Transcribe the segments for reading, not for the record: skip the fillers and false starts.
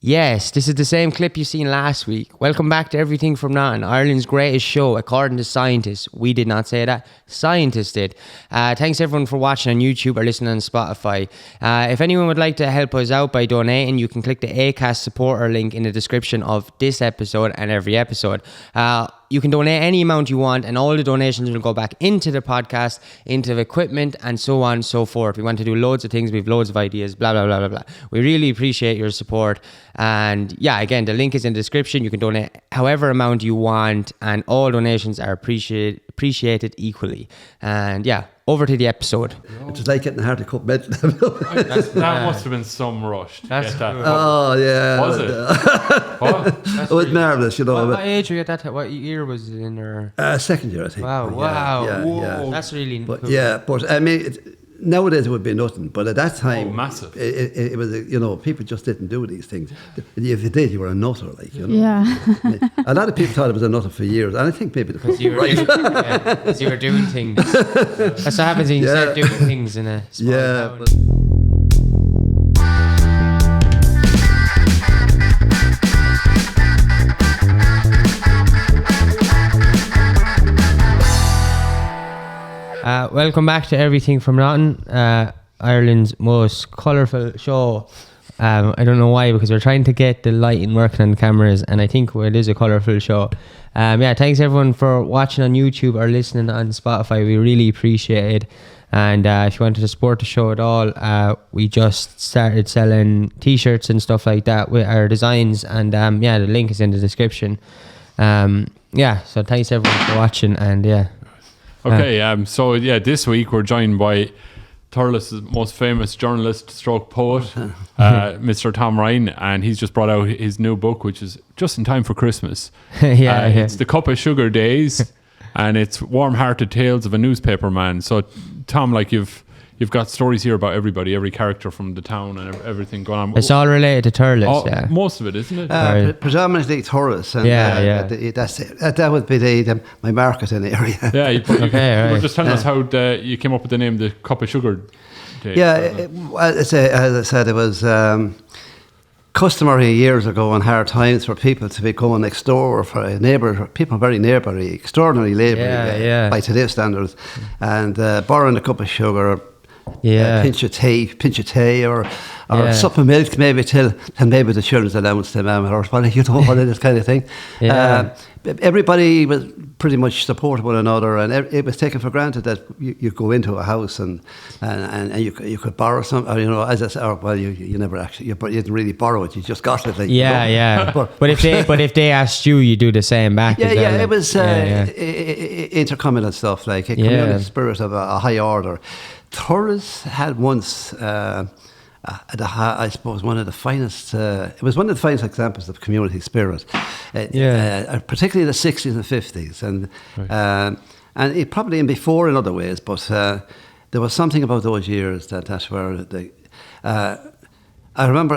Yes, this is the same clip you seen last week. Welcome back to Everything from Nothing, Ireland's greatest show, according to scientists. We did not say that. Scientists did. Thanks everyone for watching on YouTube or listening on Spotify. If anyone would like to help us out by donating, you can click the Acast supporter link in the description of this episode and every episode. You can donate any amount you want, and all the donations will go back into the podcast, into the equipment, and so on and so forth. We want to do loads of things. We have loads of ideas, blah, blah, blah, blah, blah. We really appreciate your support. And yeah, again, the link is in the description. You can donate however amount you want, and all donations are appreciated equally. And yeah, over to the episode. It was like getting a heart to cup med. That must have been some rush. Oh, yeah. Was it? It was marvellous, you know. What age were you at that time? What year was it in? Or? Second year, I think. Wow. Yeah. That's really cool. Cool. Yeah, but I mean, nowadays it would be nothing. But at that time, massive. It was, you know, people just didn't do these things. If you did, you were a nutter, like, you know. Yeah. A lot of people thought it was a nutter for years, and I think maybe because you were doing things. That's what happens when you start doing things in a small town. Welcome back to Everything from Nothing, Ireland's most colourful show. I don't know why, because we're trying to get the lighting working on the cameras, and I think it is a colourful show. Thanks everyone for watching on YouTube or listening on Spotify. We really appreciate it. And if you wanted to support the show at all, we just started selling t-shirts and stuff like that with our designs, and the link is in the description. So thanks everyone for watching, and Okay, this week we're joined by Thurles' most famous journalist stroke poet, Mr. Tom Ryan, and he's just brought out his new book, which is just in time for Christmas. It's The Cup of Sugar Days, and it's warm-hearted tales of a newspaper man. So, Tom, like you've got stories here about everybody, every character from the town and everything going on. It's all related to Thurles, most of it, isn't it? Predominantly Thurles. That's it. That would be my marketing area. Yeah, you were just telling us how you came up with the name The Cup of Sugar Days. As I said, it was customary years ago in hard times for people to be going next door for a neighbour, people very neighbourly, extraordinarily laboury by today's standards, and borrowing a cup of sugar, pinch of tea, or a sup of milk, maybe till maybe the children's allowance to them, or this kind of thing. Everybody was pretty much supported one another, and it was taken for granted that you go into a house and you could borrow something, or, you know, as I said, you never actually, you didn't really borrow it, you just got it. Like, but if they asked you, you do the same back. It was intercommunal stuff, like a community spirit of a high order. Thurles had once, I suppose, one of the finest. It was one of the finest examples of community spirit, particularly in the 60s and 50s, and it probably in before in other ways. But there was something about those years that were the. I remember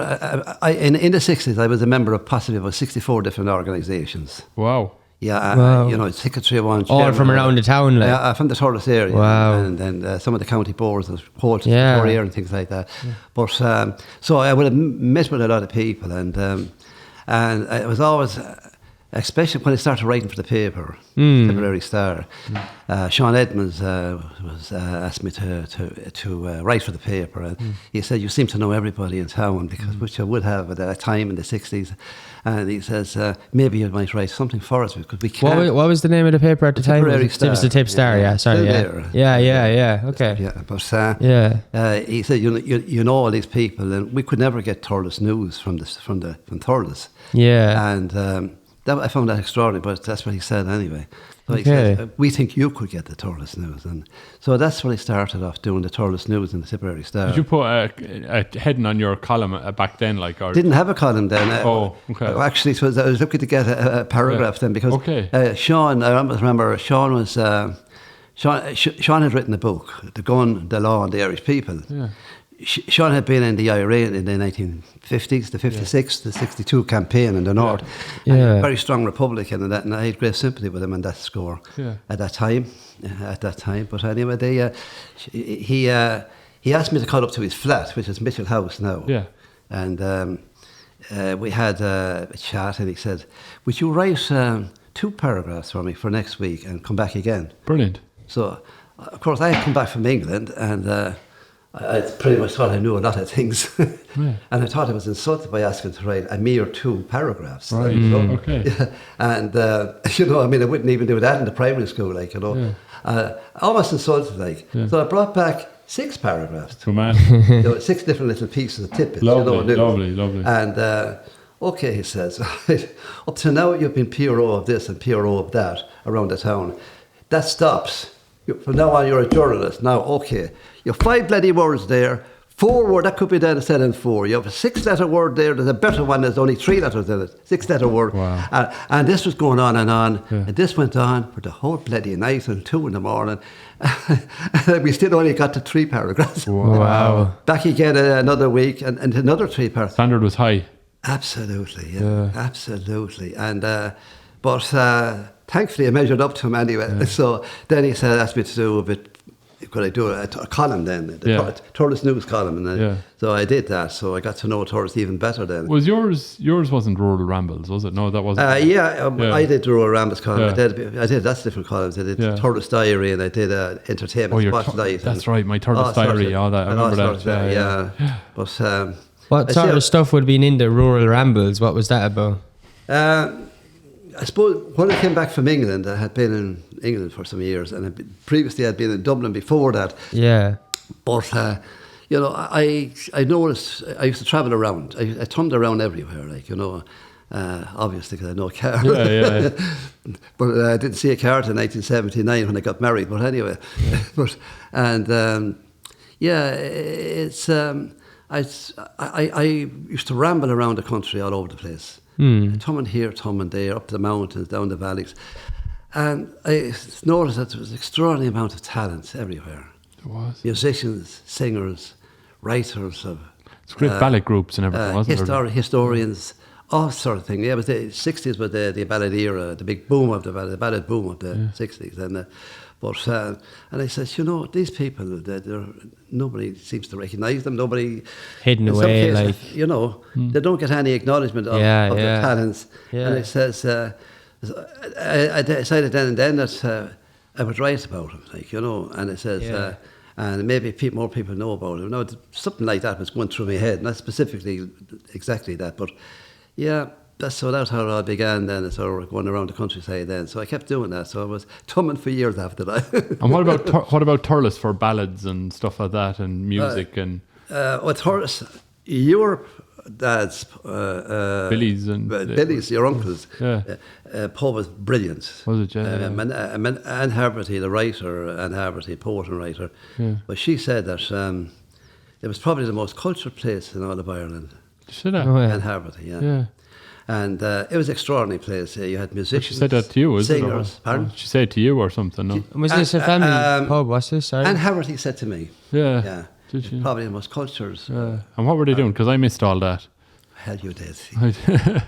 in the 60s, I was a member of possibly about 64 different organisations. Wow. Yeah, you know, secretary of one. All from around the town, like? Yeah, from the Thurles area. Wow. And then some of the county boards, the Holt area and things like that. Yeah. But so I would have met with a lot of people, and it was always, especially when I started writing for the paper, Tipperary Star. Sean Edmonds was asked me to write for the paper, and he said, "You seem to know everybody in town," because which I would have at that time in the 60s. And he says, maybe you might write something for us, because we can't. What was the name of the paper at the time? Tipperary Star. It was the Tip Star, okay. Yeah, but he said, you know all these people, and we could never get Thurles news from Thurles. Yeah. And I found that extraordinary, but that's what he said anyway. So he said, we think you could get the Thurles news. And so that's when I started off doing the Thurles news in the Tipperary Star. Did you put a heading on your column back then? Or? Didn't have a column then. Okay. Actually, I was looking to get a paragraph then, because Sean, I remember Sean was... Sean had written a book, The Gun, the Law and the Irish People. Yeah. Sean had been in the IRA in the 1950s, the 56, the 62 campaign in the North. Yeah. Very strong Republican, and I had great sympathy with him on that score at that time. But anyway, he asked me to call up to his flat, which is Mitchell House now. Yeah. And we had a chat, and he said, "Would you write 2 paragraphs for me for next week and come back again?" Brilliant. So, of course, I had come back from England, and I pretty much thought I knew a lot of things. And I thought I was insulted by asking to write a mere 2 paragraphs. Right, okay. Yeah. And, I wouldn't even do that in the primary school, almost insulted, So I brought back 6 paragraphs. Oh, man. 6 different little pieces of tidbits. Lovely. And, okay, he says, up to now you've been PRO of this and PRO of that around the town. That stops. From now on, you're a journalist. Now, okay, you have 5 bloody words there. 4 words, that could be then said in 4. You have a 6-letter word there. There's a better one. There's only 3 letters in it. 6-letter word. Wow. And this was going on. And this went on for the whole bloody night until 2 in the morning. We still only got to 3 paragraphs. Wow. Back again another week and another 3 paragraphs. Standard was high. Absolutely, absolutely. And but thankfully I measured up to him anyway. So then he said, asked me to do a bit. Could I do a column then? The Thurles News column, and so I did that. So I got to know Thurles even better then. Was yours wasn't Rural Rambles, was it? No, that wasn't. I did Rural Rambles column. I did that's different columns. I did Thurles Diary, and I did Entertainment Spotlight. That's right, my Thurles Diary. I remember that. But what sort of stuff would have been in the Rural Rambles? What was that about? I suppose when I came back from England, I had been in England for some years, and previously I'd been in Dublin before that. Yeah. But, I noticed I used to travel around. I turned around everywhere, obviously because I had no car. But I didn't see a car until 1979 when I got married. But anyway, it's... I used to ramble around the country all over the place. Tumming here, tumming there, up the mountains, down the valleys. And I noticed that there was an extraordinary amount of talent everywhere. There was. Musicians, singers, writers. It's great ballet groups and everything, wasn't there? Historians, all sort of things. Yeah, it was the 60s was the ballad era, the big boom of the ballad boom of the 60s. And I said, these people, nobody seems to recognise them. Nobody hidden away, cases, they don't get any acknowledgement of their talents. Yeah. And I says, I decided then and then that I would write about them, And it says, and maybe more people know about it. No, something like that was going through my head, not specifically exactly that, but that's how it all began then, sort of going around the countryside then. So I kept doing that. So I was tumming for years after that. And what about Thurles for ballads and stuff like that and music and? Thurles, your dad's Billy's, your uncle's pub was brilliant. Was it? Anne Harberty, the writer, Anne Harberty, poet and writer. But she said that it was probably the most cultured place in all of Ireland. Did she say that? Anne Harberty, yeah. And it was an extraordinary place. You had musicians. She said that to you, singers. Pardon? She said it to you or something, no? Was this a family pub, was this? Sorry. Anne Harberty said to me. Yeah. Did she? Probably the most cultured. And what were they doing? Because I missed all that. Hell, you did.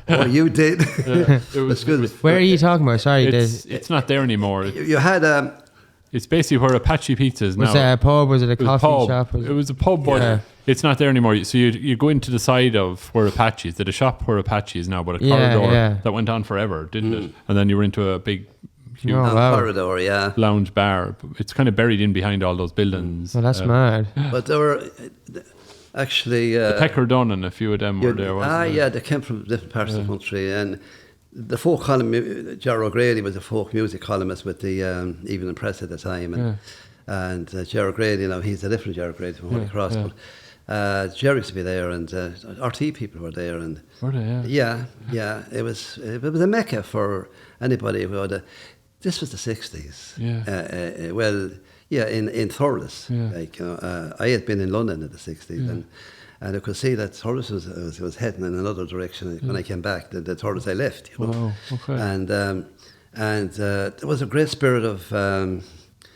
Oh, you did. It was good. Where are you talking about? Sorry. It's not there anymore. You had... It's basically where Apache Pizza is now. Was it a pub? Was it a coffee shop? It was a pub, but it's not there anymore. So you go into the side of where Apache is. There's a shop where Apache is now, but a corridor that went on forever, didn't it? And then you were into a big, huge corridor, lounge bar. It's kind of buried in behind all those buildings. Well, that's mad. But there were... Actually... the Pecker Dunn and a few of them were there, wasn't there? They came from different parts of the country. And the folk column, Gerard O'Grady was a folk music columnist with the Evening Press at the time. And Gerard O'Grady, he's a different Gerard O'Grady from Holy Cross. But Gerry used to be there, and RT people were there. And were they? Yeah. It was a mecca for anybody who had this was the 60s. In Thurles. I had been in London in the 60s, and I could see that Thurles was heading in another direction when I came back. The Thurles I left, Wow, okay. And there was a great spirit of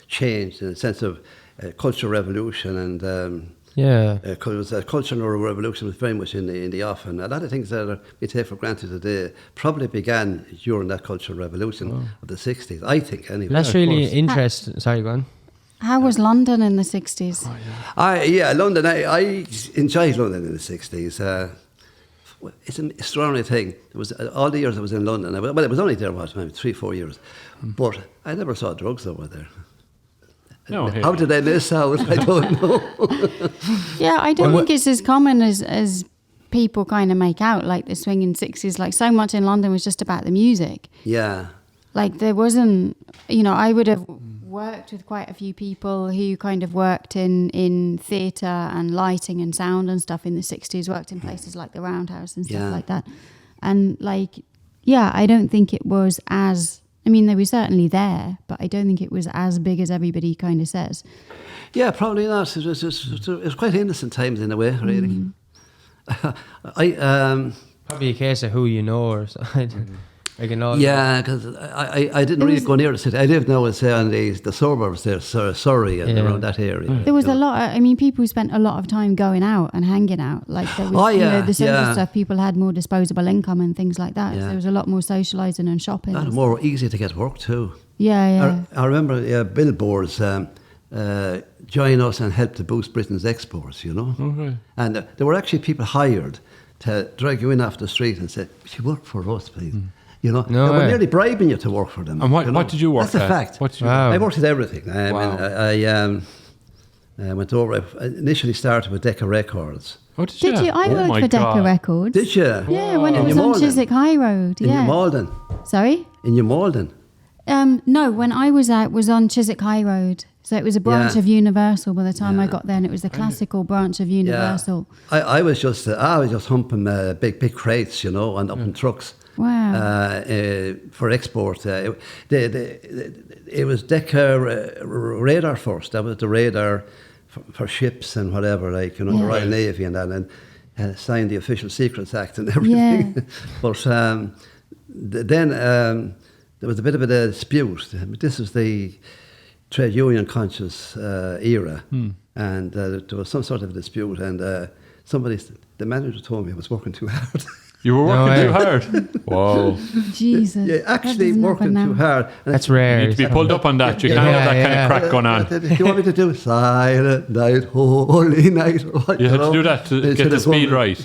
change, and a sense of cultural revolution, and it was a cultural revolution was very much in the off, and a lot of things that we take for granted today probably began during that cultural revolution of the 60s, I think, anyway. That's really interesting. Sorry, go on. How was London in the 60s? London. I enjoyed London in the 60s. it's an extraordinary thing. It was all the years I was in London. It was only there maybe 3-4 years, but I never saw drugs over there. No, how did I miss out? I don't know. Yeah, I don't think it's as common as people kind of make out, like the swinging 60s. Like, so much in London was just about the music. Yeah. Like, there wasn't, I would have worked with quite a few people who kind of worked in theatre and lighting and sound and stuff in the 60s, worked in places like the Roundhouse and stuff like that. And I don't think it was as, they were certainly there, but I don't think it was as big as everybody kind of says. Yeah, probably not. It was quite innocent times in a way, really. Probably a case of who you know or something. Yeah, because I didn't really go near the city. I lived now on the suburbs there, Surrey and around that area. There was a lot. People spent a lot of time going out and hanging out. Like there was, the similar stuff. People had more disposable income and things like that. So there was a lot more socialising and shopping. A lot more easy to get work too. Yeah. I remember billboards. Join us and help to boost Britain's exports. Okay. And there were actually people hired to drag you in off the street and say, "Would you work for us, please?" They were nearly bribing you to work for them. And what did you work at? That's a fact. What did you work? I worked at everything. I went over. I initially started with Decca Records. Oh, did you? I worked for Decca Records. Did you? Yeah, when it was on Chiswick High Road. In Malden. Sorry? In Malden. No, when I was out, was on Chiswick High Road. So it was a branch of Universal by the time I got there, and it was the classical branch of Universal. Yeah. I was just humping big crates, and up in trucks. Wow. For export. It was Decca radar first. That was the radar for ships and whatever, the Royal Navy and that, and signed the Official Secrets Act and everything. Yeah. But then there was a bit of a dispute. This was the trade union conscious era, and there was some sort of dispute, and the manager told me I was working too hard. You were working too hard? Whoa. Jesus. Yeah, actually working too hard. And that's rare. You need to be pulled up on that. You can't have that kind of crack going on. Do you want me to do Silent Night, Holy Night? You had to do that to get the speed right.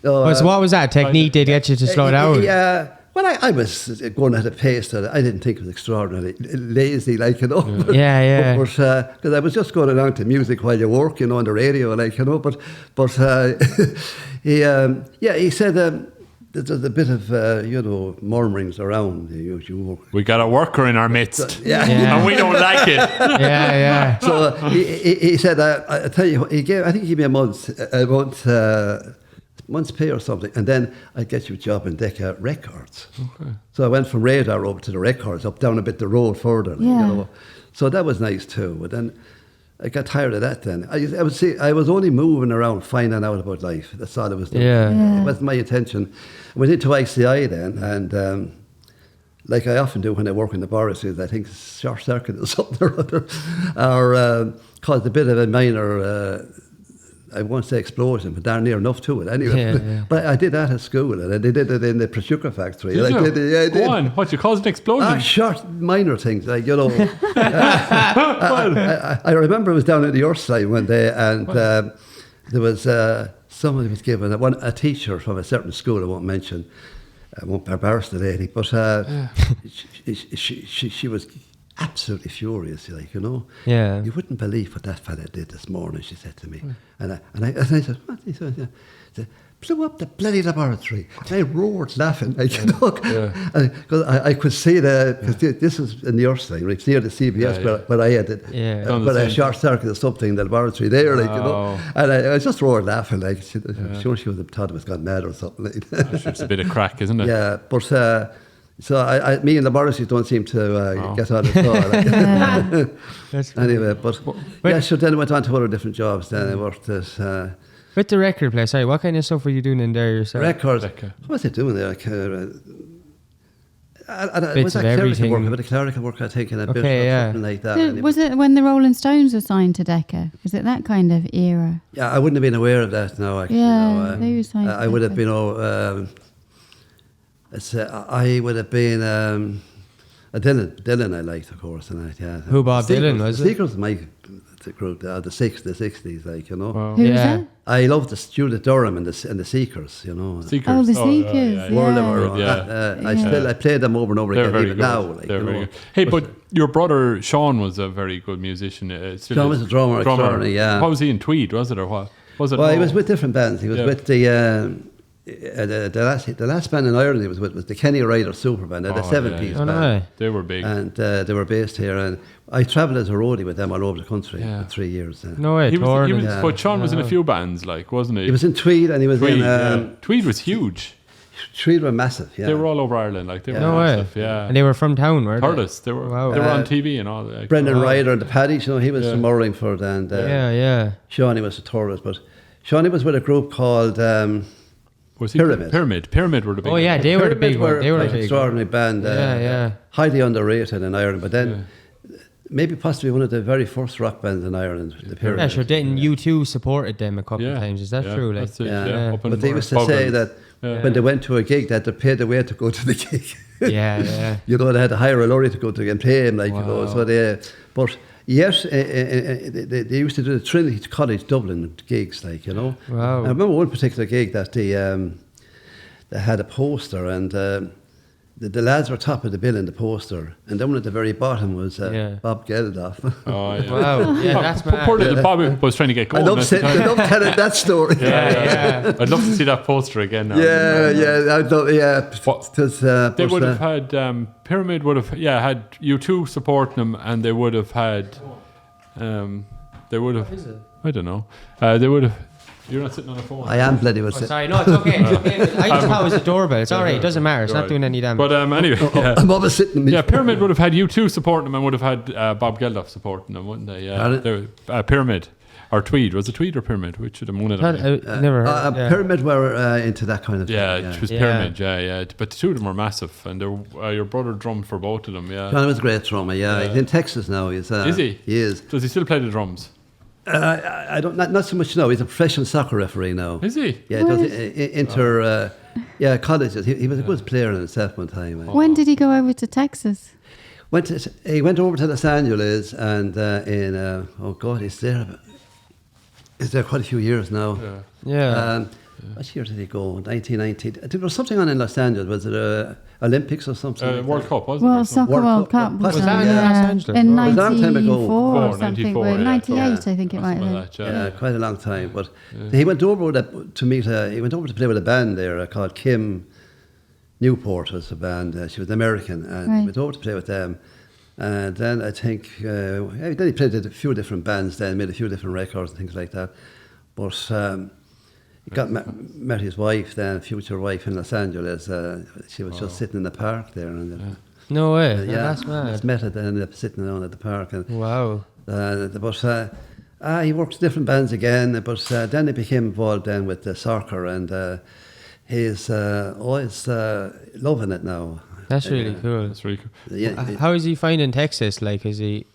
So what was that technique did get you to slow down? Yeah. Well, I was going at a pace that I didn't think was extraordinarily lazy, Yeah. Because I was just going along to music while you work, on the radio, But he said there's a bit of murmurings around. We got a worker in our midst, and we don't like it. Yeah. So he said, I tell you, I think he gave me a month's pay or something, and then I'd get you a job in Decca Records. Okay. So I went from radar up to the records, up down a bit the road further. So that was nice too. But then I got tired of that. Then I would say I was only moving around, finding out about life. That's all I was doing. It wasn't my intention. I went into ICI then, and like I often do when I work in laboratories, I think short circuit or something or other, or caused a bit of a minor. I won't say explosion, but darn near enough to it anyway. But I did that at school, and I did it in the sugar factory. Did you? Go on. What, you caused an explosion? Short, minor things, I remember I was down at the Ursine one day, and there was someone was given a teacher from a certain school I won't mention. I won't embarrass the lady, but she was absolutely furious, Yeah. You wouldn't believe what that fella did this morning, she said to me. And I said, what? He said, blew up the bloody laboratory. And I roared laughing, because I could see because this was in the Ursine, it's near the CBS where I had it. But a short circuit or something in the laboratory there, And I just roared laughing, she would have thought I was gone mad or something like that. It's a bit of crack, isn't it? Yeah, but so me and laboratories don't seem to get on at all. Anyway, so then I went on to other different jobs. Then I worked at... With the record place, sorry, what kind of stuff were you doing in there yourself? Records. What was I doing there? Bits of everything. A bit of clerical work, I think, and a bit of something like that. Was it when the Rolling Stones were signed to Decca? Was it that kind of era? Yeah, I wouldn't have been aware of that, no, actually. Yeah, they were signed I would have been... I would have been Dylan I liked, of course. And who Bob Dylan, was it? Secret was my group, the 60s, like, you know. Wow. Who was that? I love the Judith Durham and the Seekers, you know. Seekers. Oh, the yeah, Seekers. World Yeah. of Yeah. I play them over and over They're again very even good. now. Like, They're you very know. good. Hey, but your brother Sean was a very good musician. Sean was a drummer extraordinary, yeah. What was he in Tweed? Was it or what? Was it? Well, he was with different bands. He was Yeah. with the last band in Ireland he was with was the Kenny Ryder Super Band. They're the 7-piece Oh, band. no. They were big. And they were based here. And I travelled as a roadie with them all over the country for 3 years. No way. He was, touring. but Sean was in a few bands, like, wasn't he? He was in Tweed and he was Tweed. in... Tweed was huge. Tweed were massive, yeah. They were all over Ireland, like, they were No way. massive, yeah. And they were from town, weren't they? Thurles, they were Wow. they were on TV and all that. Like, Brendan Ryder and the Paddies, you know, he was from Urlingford. And Yeah. Shawnee was the Thurles. But Shawnee was with a group called... was he Pyramid. Pyramid were the big Oh, yeah, ones. they were the big Pyramid one. They were quite the big extraordinary band. Highly underrated in Ireland. But then maybe possibly one of the very first rock bands in Ireland, the Pyramid. Yeah, sure. Then U2 supported them a couple of Yeah. times. Is that true? Like, That's it, Yeah. Up in But they used to say that when they went to a gig, that they paid the way to go to the gig. yeah. You know, they had to hire a lorry to go to and pay him, like, you know. So but yes, they used to do the Trinity College Dublin gigs, like, you know. Wow. I remember one particular gig that they had a poster, and the lads were top of the bill in the poster, and then one at the very bottom was Bob Geldof. Oh, yeah. Wow. Yeah, that's mad. Poor little Bobby was trying to get I going. love telling that story. Yeah. I'd love to see that poster again now. They would have had Pyramid would have had U2 supporting them, and they would have had I don't know. They would have. You're not sitting on a phone. I am bloody well. Sorry, no, it's okay. It's okay. I just thought it was a doorbell. It's all right. It doesn't matter. It's not doing any damage. But anyway, I'm always sitting. Pyramid would have had U2 supporting them and would have had Bob Geldof supporting them, wouldn't they? Yeah, Pyramid or Tweed. Was it Tweed or Pyramid? Which of them? One of them. Never heard. Pyramid were into that kind of thing. It was Pyramid. Yeah. But the two of them were massive, and your brother drummed for both of them. Yeah, John was a great drummer. Yeah, he's in Texas now. Is he? He is. Does he still play the drums? I don't not so much now. He's a professional soccer referee now. Is he? Yeah, he does colleges. He was a good player in himself one time. When did he go over to Texas? He went over to Los Angeles and he's there quite a few years now. Yeah. What year did he go? 1990. There was something on in Los Angeles. Was it Olympics or something? World Cup, wasn't Well, it? Soccer World Cup was that in Los Angeles? in It was a long time ago. 94 or something. 94, Well, yeah. 98, Yeah. I think it might have been. Yeah, quite a long time. But he went over to meet. He went over to play with a band there called Kim Newport was a band. She was American, and he went over to play with them. And then I think then he played with a few different bands. Then made a few different records and things like that. But he got met his wife, then future wife in Los Angeles. She was just sitting in the park there, and No way. That's mad. just met her. Then ended up sitting down at the park. And, Wow. he worked with different bands again, but then he became involved then with the soccer, and he's always loving it now. That's really cool. That's really cool. Yeah, How is he finding Texas? Like, is he?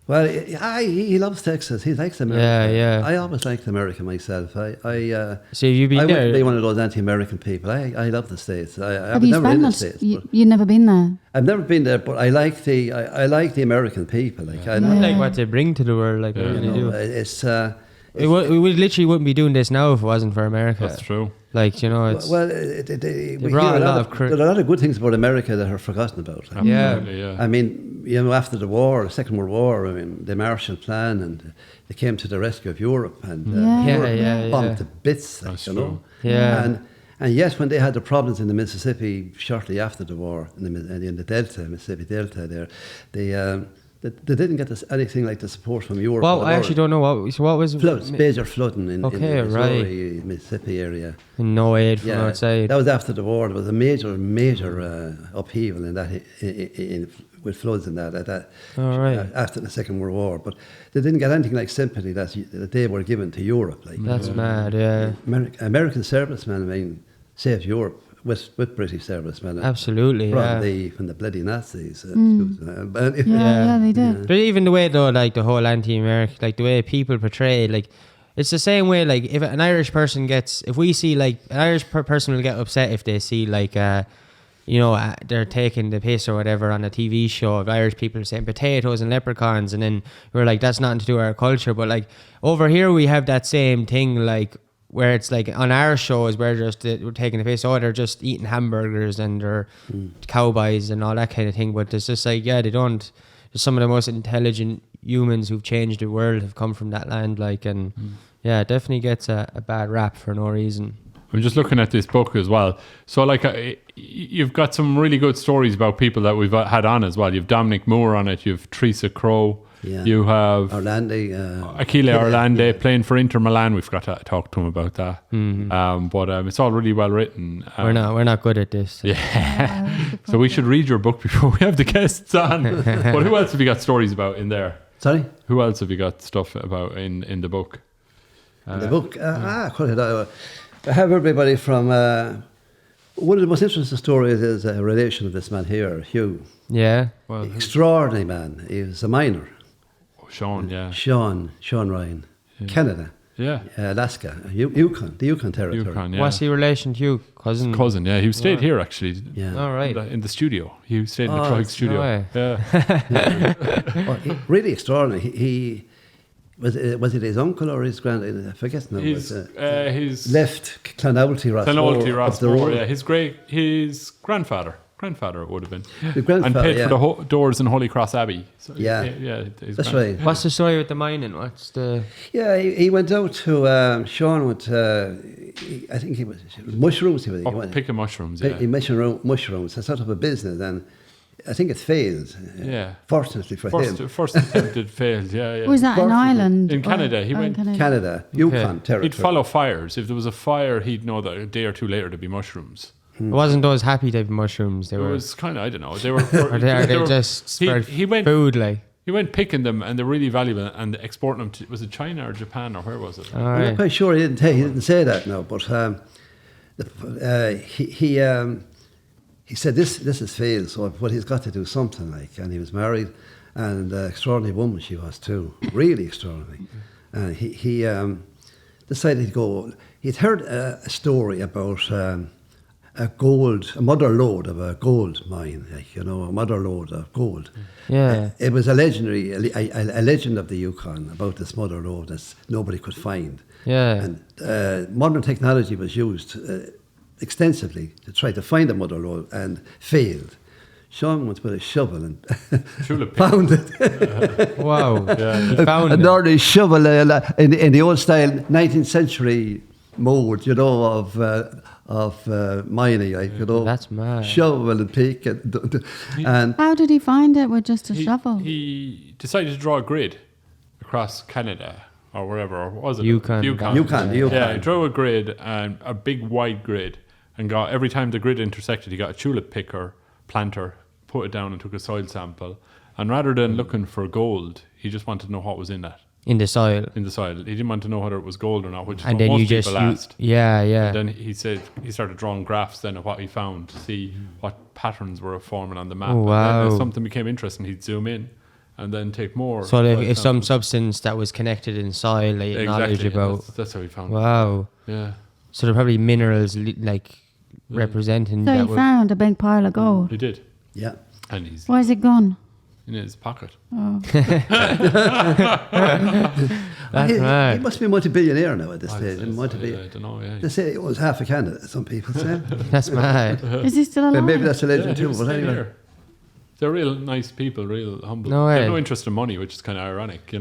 well, he loves Texas. He likes America. Yeah. I always liked America myself. So have you been I there? wouldn't be one of those anti-American people. I love the States. Have I've you never been in the spent States. you've never been there? I've never been there, but I like the American people. Like I I like what they bring to the world. Like, I really do. It's We literally wouldn't be doing this now if it wasn't for America. That's true. Like, you know, it's well, they we brought hear a lot of there are a lot of good things about America that are forgotten about. Absolutely, yeah. I mean, after the war, the Second World War, I mean, the Marshall Plan, and they came to the rescue of Europe, and Europe bombed to bits, like, That's you know. true. Yeah. And yes, when they had the problems in the Mississippi shortly after the war, in the Delta, Mississippi Delta, there, they didn't get anything like the support from Europe. Well, I actually don't know what was floods, major flooding in the right. Mississippi area. No aid from outside. That was after the war. There was a major upheaval in that, with floods and that. After the Second World War, but they didn't get anything like sympathy that they were given to Europe. Like That's mad. Yeah. American servicemen, I mean, saved Europe with British servicemen. Absolutely. From the bloody Nazis. They did. But even the way though, like the whole anti-American, like the way people portray, like it's the same way. Like if an Irish person if we see like an Irish person will get upset if they see like they're taking the piss or whatever on a TV show of Irish people saying potatoes and leprechauns, and then we're like, that's nothing to do with our culture. But like over here we have that same thing, like where it's like on our shows where we're taking the piss, they're just eating hamburgers and they're cowboys and all that kind of thing. But it's just like, just some of the most intelligent humans who've changed the world have come from that land, like, and it definitely gets a bad rap for no reason. I'm just looking at this book as well. So, like, you've got some really good stories about people that we've had on as well. You've Dominic Moore on it. You've Teresa Crow. Yeah. You have Achille Orlandi playing for Inter Milan. We forgot to talk to him about that. But it's all really well written. We're not good at this. Yeah. So we should read your book before we have the guests on. But who else have you got stories about in there? Sorry? Who else have you got stuff about in the book? The book? I have everybody from... one of the most interesting stories is a relation of this man here, Hugh. Yeah. Well, extraordinary man. He was a miner. Sean, yeah. Sean Ryan. Yeah. Canada. Yeah. Alaska. Yukon. The Yukon territory. Yukon, yeah. What's he relation to you? Cousin? His cousin, yeah. He stayed here, actually. Yeah. All right. In the studio. He stayed in the Troig studio. No way. Yeah. Well, really extraordinary. He was it his uncle or his granddad? I forget now. His left Clonalty Rossmore, yeah. His grandfather it would have been. And paid for the doors in Holy Cross Abbey. So that's right. What's the story with the mining? What's the... Yeah, he went out to, Sean went, I think it was mushrooms. He went picking mushrooms, yeah. He mentioned mushrooms. He set up a business and I think it failed. Yeah. Fortunately for him. First attempt it failed, yeah. Was that in Ireland? In Canada. He went... Canada, Yukon territory. He'd follow fires. If there was a fire, he'd know that a day or two later there'd be mushrooms. It wasn't those happy type of mushrooms. It was kind of, I don't know. They were... they just food, like... He went picking them and they're really valuable and exporting them to... Was it China or Japan or where was it? I'm not quite sure. He didn't say that now, but he said this has failed, so but he's got to do something, like. And he was married, and extraordinary woman she was too, really extraordinary. And he decided to go. He'd heard a story about a mother lode of a gold mine, like, a mother lode of gold. Yeah, it was a legend of the Yukon about this mother lode that nobody could find. Yeah, and modern technology was used extensively to try to find a mother lode and failed. Sean went with a shovel and found it. Wow! Yeah, he found an ordinary shovel in the old style 19th century mode, of mining, like, That's mad. Shovel and pick and how did he find it with just a shovel? He decided to draw a grid across Canada or wherever, or was it Yukon. Yeah, he drew a grid, and a big wide grid, and got every time the grid intersected, he got a tulip picker, planter, put it down and took a soil sample, and rather than looking for gold, he just wanted to know what was in that. In the soil. He didn't want to know whether it was gold or not, which is and what then most you people asked. Yeah. And then he said he started drawing graphs then of what he found to see what patterns were forming on the map. Oh, wow. And then if something became interesting, he'd zoom in and then take more. So if some substance that was connected in soil that you had knowledge about. That's how he found it. Wow. Yeah. So there are probably minerals representing so that. he found a big pile of gold. He did. Yeah. And he's... Where's it gone? In his pocket. Oh. That's right. He must be a multi-billionaire now at this stage. I don't know, yeah. They say it was half of Canada, some people say. That's mad. Is he still alive? Maybe that's a legend too, but anyway. Here. They're real nice people, real humble. No they way. have no interest in money, which is kind of ironic,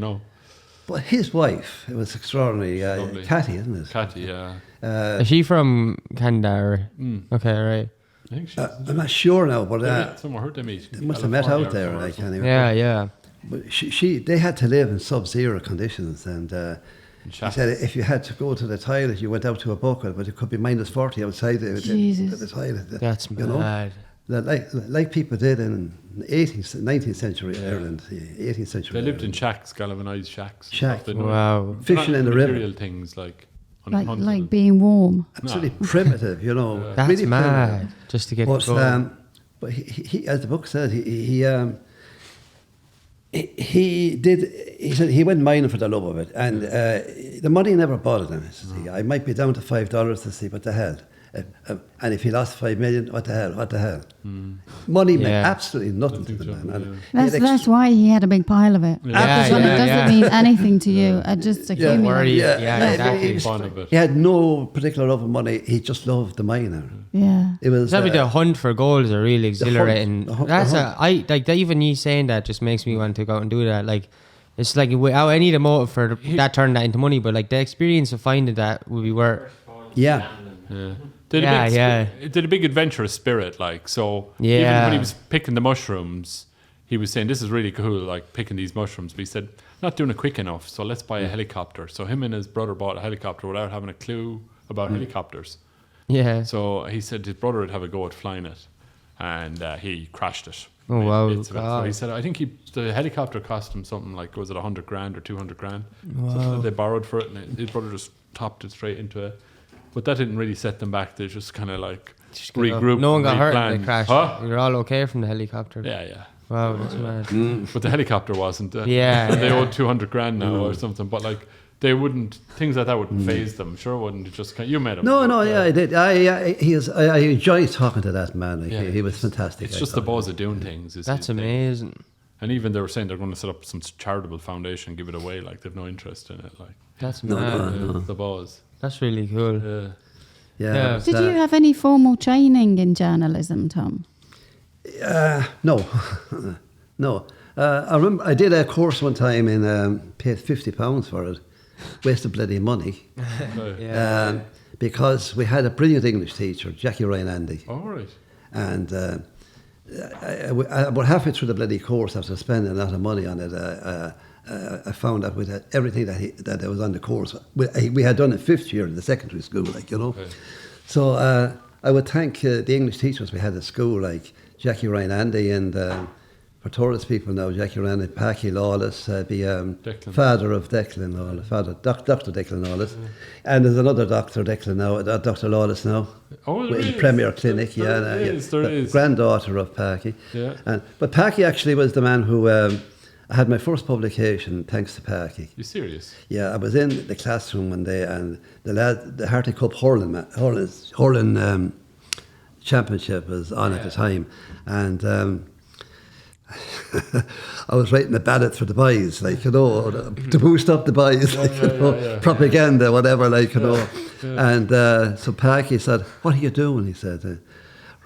But his wife, it was extraordinary. Cathy, isn't it? Cathy, yeah. Is she from Canada? Okay, right. I think she's... I'm not sure now, but... somewhere heard they meet. They must have met out there, like, anyway. Yeah. But they had to live in sub-zero conditions, and he said if you had to go to the toilet, you went out to a bucket, but it could be minus 40 outside the toilet. That's mad. Like people did in 19th century Ireland, 18th century. They lived in shacks, galvanised shacks. Wow. Fishing in the river. Material things like being warm. Absolutely primitive, That's really mad. Primitive. Just to get but he, as the book said, he said he went mining for the love of it, and the money never bothered him. I might be down to $5 to see what the hell. And if he lost 5 million, what the hell? Money meant absolutely nothing to the man. That's why he had a big pile of it. Because when it doesn't mean anything to you, it just accumulates. Exactly. He had no particular love of money. He just loved the miner. Yeah. It was the hunt for gold is a really exhilarating. The hunt. I like that. Even you saying that just makes me want to go out and do that. Like, it's like I need a motive for that, turn that into money. But like the experience of finding that would be worth. Yeah. Did a big adventurous spirit, like, so even when he was picking the mushrooms, he was saying, this is really cool, like picking these mushrooms, but he said, not doing it quick enough, so let's buy a helicopter. So him and his brother bought a helicopter without having a clue about helicopters. Yeah. So he said his brother would have a go at flying it, and he crashed it. Oh wow. So he said, I think the helicopter cost him something like, was it 100 grand or 200 grand? Wow. So they borrowed for it, and his brother just topped it straight into it. But that didn't really set them back. They just kind of like regrouped. No one got hurt in the crash. Huh? You were all okay from the helicopter. Yeah. Wow, that's mad. But the helicopter wasn't. They owed 200 grand now or something. But like, they wouldn't, things like that wouldn't phase them. Sure wouldn't. It just you met him. No, I did. I enjoyed talking to that man. Like, he was fantastic. It's just the buzz of doing things. That's amazing. Thing. And even they were saying they're going to set up some charitable foundation, give it away. Like, they've no interest in it. Like, that's mad. The buzz. That's really cool. Yeah. Did you have any formal training in journalism, Tom? No. No. I remember I did a course one time and paid £50 for it. Wasted bloody money. Because we had a brilliant English teacher, Jackie Ryan Andy. All right. And about halfway through the bloody course, after spending a lot of money on it, I found out with everything that was on the course, we had done it 5th year in the secondary school, like, Okay. So I would thank the English teachers we had at school, like Jackie Ryan Andy, and for Thurles people now, Jackie Ryan Andy, Packy Lawless, the father of Declan Lawless, Dr. Declan Lawless. And there's another Dr. Declan now, Dr. Lawless now, in Premier Clinic. There is. Granddaughter of Packy. Yeah. But Packy actually was the man who... I had my first publication thanks to Packy. You serious? Yeah, I was in the classroom one day, and the Harty Cup hurling championship was on at the time, and I was writing a ballot for the boys, like, to boost up the boys, propaganda, whatever, like, And so Packy said, "What are you doing?" He said,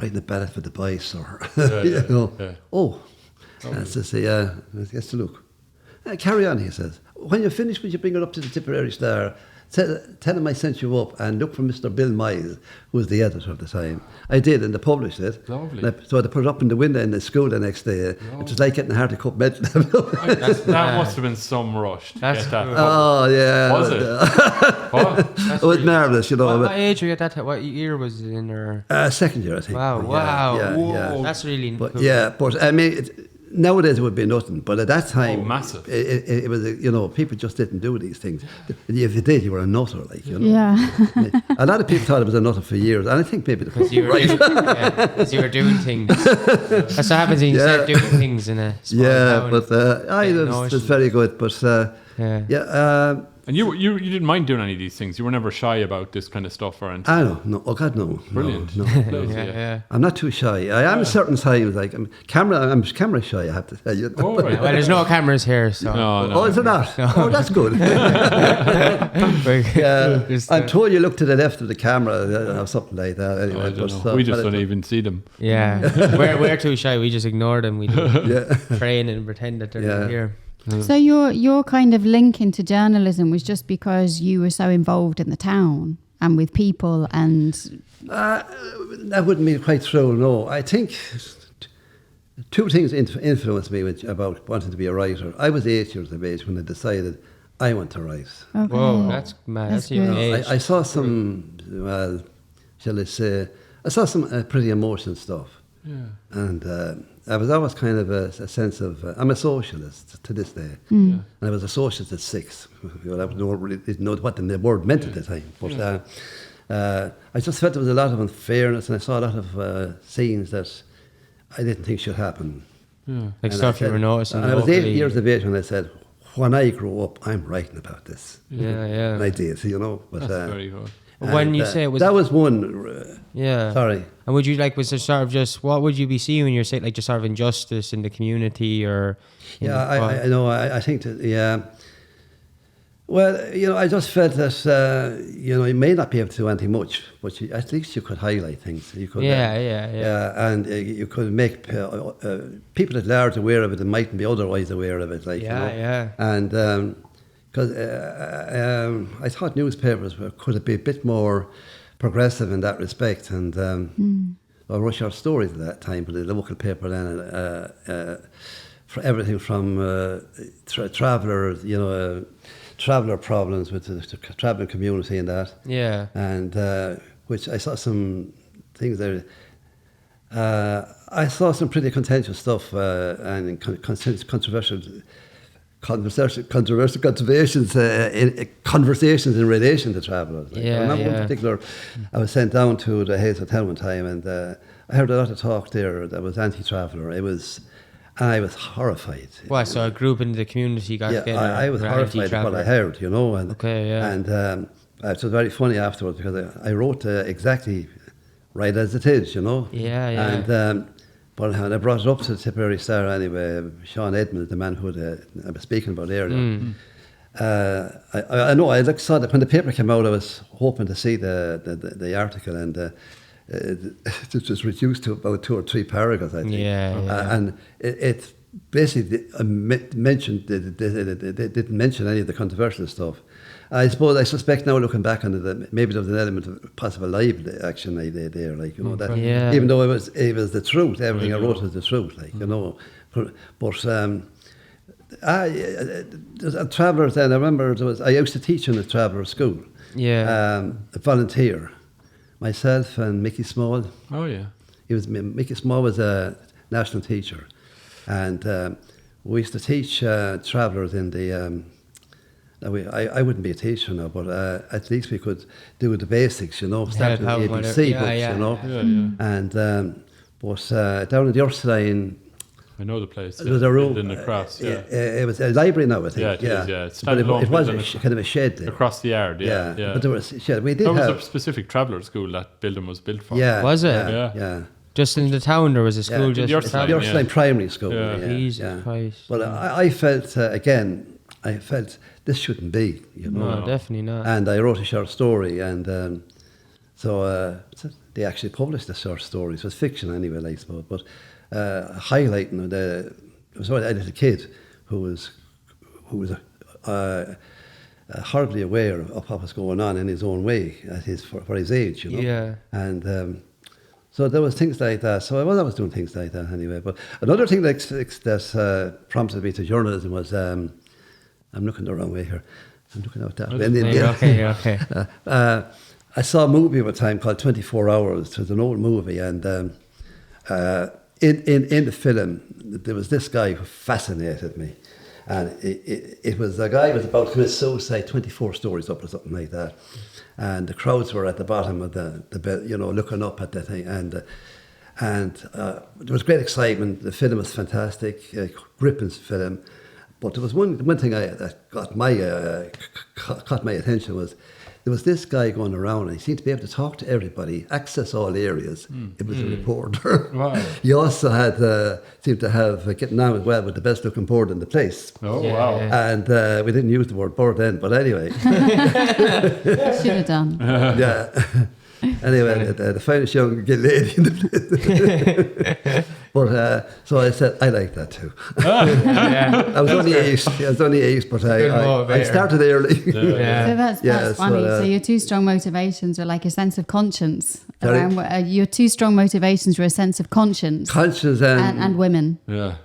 "Writing a ballot for the boys, sir." Oh. And says, yes, look. Carry on, he says. When you're finished, would you bring it up to the Tipperary Star? Tell him I sent you up, and look for Mr. Bill Miles, who was the editor at the time. I did, and they published it. Lovely. So they put it up in the window in the school the next day. It was like getting a Harty Cup medal. That must have been some rush to get that. Oh, yeah. Was it? It was marvellous, What age were you at that? What year was it in? Or? Second year, I think. Wow. Yeah. That's really cool. But I mean... Nowadays it would be nothing, but at that time, massive. It was, people just didn't do these things. If you did, you were a nutter, like, Yeah. A lot of people thought I was a nutter for years, and I think maybe because you were doing things. That's what happens when you start doing things in a small town. But it was very good. But and you didn't mind doing any of these things. You were never shy about this kind of stuff or anything. I know. Oh God, no. Brilliant. No. Yeah. I'm not too shy. I am certain times. Like I'm camera shy. I have to tell you. Oh, right. Well, there's no cameras here, so. No. Oh, is it not? No. Oh, that's good. I'm told you look to the left of the camera or something like that. Anyway, we just don't even see them. Yeah, we're too shy. We just ignore them. We train and pretend that they're not here. So your kind of link into journalism was just because you were so involved in the town and with people and... that wouldn't be quite true, no. I think two things influenced me about wanting to be a writer. I was 8 years of age when I decided I want to write. Okay. Whoa, that's mad. That's your age. I saw some, shall I say, pretty emotional stuff. Yeah. And I was always kind of a sense of... I'm a socialist to this day. Mm. And I was a socialist at 6. I didn't know what the word meant at the time. But I just felt there was a lot of unfairness, and I saw a lot of scenes that I didn't think should happen. Yeah. Like and stuff you were noticing. And I was 8 years of age when I said, when I grow up, I'm writing about this. Yeah. And I did, But, that's very good. When you say it was... That was one... Sorry. And would you was there sort of just... What would you be seeing when you're saying, just sort of injustice in the community or... I know. I think that, Well, I just felt that, you may not be able to do anything much, but at least you could highlight things. You could, and you could make people at large aware of it and mightn't be otherwise aware of it. And because I thought newspapers could have been a bit more progressive in that respect. And I wrote short stories at that time, but the local paper then, for everything from travellers, traveller problems with the travelling community and that. Yeah. And which I saw some things there. I saw some pretty contentious stuff and controversial conversations in relation to travellers. I remember one particular, I was sent down to the Hayes Hotel one time, and I heard a lot of talk there that was anti-traveller. I was horrified. Well, so a group in the community got together. I was horrified at what I heard, And, and it was very funny afterwards because I wrote exactly right as it is, And but when I brought it up to the Tipperary Star anyway, Sean Edmonds, the man who I was speaking about earlier, I know I saw that when the paper came out, I was hoping to see the article, and it was reduced to about 2 or 3 paragraphs, I think. And it basically mentioned, they didn't mention any of the controversial stuff. I suspect now, looking back on it, maybe there was an element of possible libel action there, even though it was the truth, everything I wrote was the truth, But travellers then, I remember I used to teach in a traveller school, a volunteer. Myself and Mickey Small. Oh yeah. Mickey Small was a national teacher, and we used to teach travellers in the. I wouldn't be a teacher now, but at least we could do the basics, starting with the ABC books, And but down in the Ursuline. I know the place. There was a room in the cross. It was a library now, I think. Yeah, it is. But it was kind of a shed there. Across the yard. Yeah. But there was a shed. There was a specific traveller school that building was built for. Yeah. Was it? Yeah. Just in the town, there was a school. The Ursuline Primary School. Jesus Christ. But I felt this shouldn't be. No, definitely not. And I wrote a short story, and so they actually published the short stories. It was fiction anyway, I suppose, but. Highlighting there was a little kid who was horribly aware of what was going on in his own way for his age, And so there was things like that. So I was doing things like that anyway. But another thing that prompted me to journalism was I'm looking the wrong way here. I'm looking out that way. Okay. I saw a movie at a time called 24 Hours. It was an old movie, and in the film, there was this guy who fascinated me, and it was a guy who was about to commit suicide 24 stories up or something like that, and the crowds were at the bottom of the bed, looking up at the thing, and there was great excitement. The film was fantastic, gripping film, but there was one thing that caught my attention was. There was this guy going around, and he seemed to be able to talk to everybody, access all areas. It was a reporter. Wow. He also seemed to have getting on as well with the best looking board in the place. Oh, wow. And we didn't use the word board then, but anyway. Should have done. Yeah. Anyway, the finest young lady in the place. But so I said, I like that too. I was only 8, but I started early. So that's funny. So your 2 strong motivations are like a sense of conscience. Your 2 strong motivations were a sense of conscience. Conscience and women. Yeah.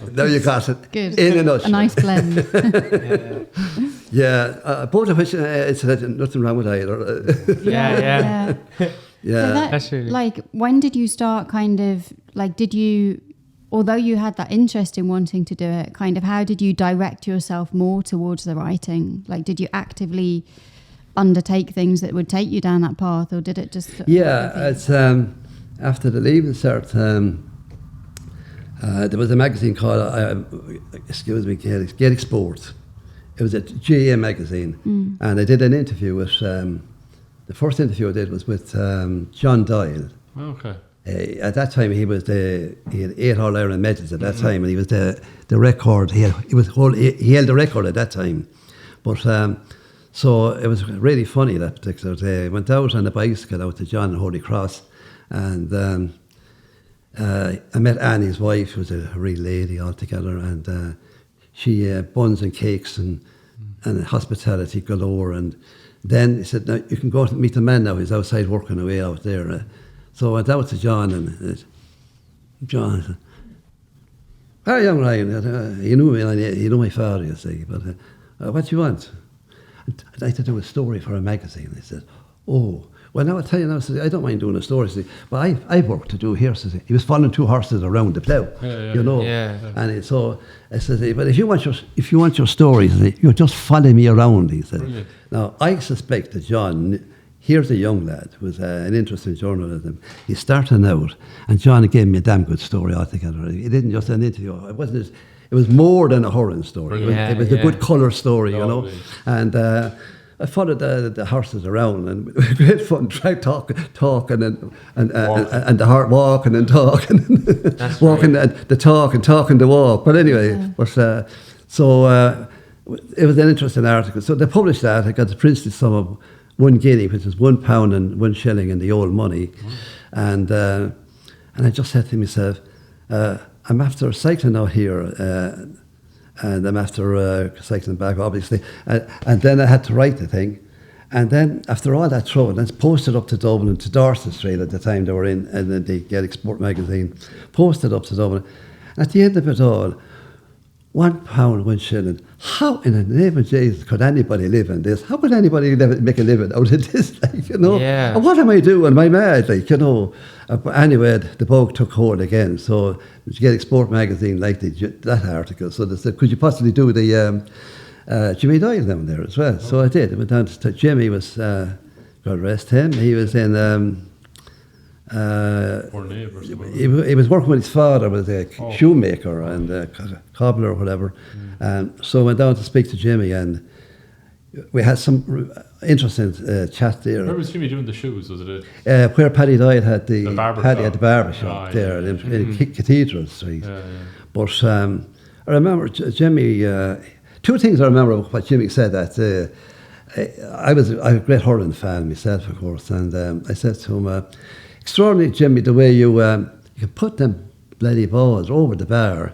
There you got it. Good. In a nutshell. A nice blend. Both of which it's nothing wrong with either. Yeah. Yeah. So when did you start although you had that interest in wanting to do it, how did you direct yourself more towards the writing? Did you actively undertake things that would take you down that path, or did it just... it's after the Leaving Cert, there was a magazine called, Gaelic Sports. It was a GA magazine, and I did an interview with The first interview I did was with John Doyle. Okay. At that time, he had 8 All-Ireland medals at that time, and he was the record. He held the record at that time. But so it was really funny that particular day. I went out on the bicycle out to John and Holy Cross, and I met Annie's wife, who was a real lady altogether, and she buns and cakes and hospitality galore. And then he said, "Now you can go to meet the man now. He's outside working away out there." So I went out to John, and John said, "Hi, young Ryan, you know me, you know my father, you see, but what do you want?" I'd like to do a story for a magazine. I said, "Oh, well, now I'll tell you now, I don't mind doing a story, but I've work to do here." He was following 2 horses around the plough, you know. Yeah. And so I said, "But if you want your stories, you just follow me around," he said. Brilliant. Now, I suspect that John, here's a young lad with an interest in journalism. He's starting out, and John gave me a damn good story altogether. He didn't just an interview. It was more than a horror story. It was a good colour story, you know. And I followed the horses around, and great fun. Talking and the heart walking and talking, walking the talk and talking the walk. But anyway, it was an interesting article. So they published that. I got the princely sum of 1 guinea, which is £1 and 1 shilling in the old money, and I just said to myself, I'm after cycling out here, and I'm after cycling back, obviously, and then I had to write the thing, and then after all that trouble, let's post it up to Dublin, to Dorset Street at the time they were in, and then the Gaelic Sport magazine, posted up to Dublin. At the end of it all, £1, 1 shilling. How in the name of Jesus could anybody live on this? How could anybody make a living out of this? Like, you know, yeah. And what am I doing? Am I mad? Like, you know. But anyway, the bug took hold again. So the Gaelic Sport magazine liked that article. So they said, "Could you possibly do the Jimmy Doyle down there as well?" So I did. I went down to Jimmy. Was God rest him. He was in. He was working with his father, was a shoemaker and a cobbler or whatever. So I went down to speak to Jimmy, and we had some interesting chat there. Where was Jimmy doing the shoes? Was it where Paddy Doyle had the barber shop there in Cathedral Street. Yeah. But I remember Jimmy. 2 things I remember what Jimmy said. That I'm a great hurling fan myself, of course, and I said to him, "Extraordinary, Jimmy, the way you can put them bloody balls over the bar